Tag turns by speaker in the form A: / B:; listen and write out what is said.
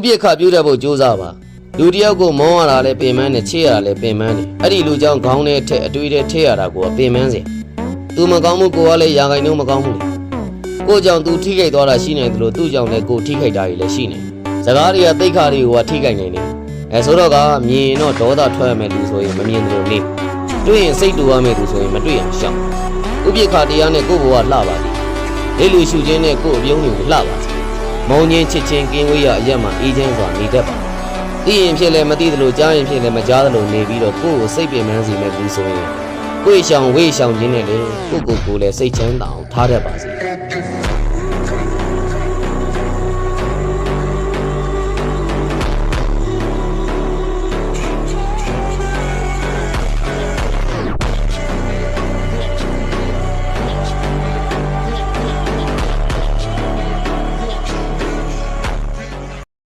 A: ပြစ်ခပြူတဲ့ဖို့ကြိုးစားပါလူတယောက်ကိုမောင်းရတာလဲပင်မနဲ့ချေရတာလဲပင်မနဲ့အဲ့ဒီလူကြောင့်ခေါင်းထဲထက်အတွေးထဲထည့်ရတာကိုပင်မစင်သူမကောင်းမှုကိုကလည်းရာဂိုင်နှုန်းမကောင်းဘူးကိုကြောင့်သူထိခိုက်သွားတာရှိနေတယ်လို့သူ့ကြောင့်လည်းကိုထိခိုက်တာတွေလည်းရှိနေစကားတွေကသိက္ခာတွေကထိခိုက်နေတယ်ဆိုတော့ကမြင်တော့ဒေါသထွက်ရမယ်လူဆိုရင်မမြင်တယ်လို့နေတွေ့ရင်စိတ်တူရမယ်လူဆိုရင်မတွေ့အောင်ရှောင်ဥပိ္ပခာတရားနဲ့ကိုယ့်ဘဝလှပါသည်လေးလူရှုခြင်းနဲ့ကိုယ့်အပြုံးတွေကိုလှပါစေမုံချင်းချစ်ချင်းကင်းဝေးရအရက်မှာအေးချမ်းစွာနေတတ်ပါသိရင်ဖြစ်လဲမသိသလိုကြားရင်ဖြစ်လဲမကြားသလိုနေပြီးတော့ကိုယ့်ကိုစိတ်ပင်ပန်းစေမဲ့လူဆိုရင်ကိုယ့်ရှောင်ဝေးရှောင်ခြင်းနဲ့လေကိုယ့်ကိုယ်လည်းစိတ်ချမ်းသာအောင်ထားတတ်ပါစေ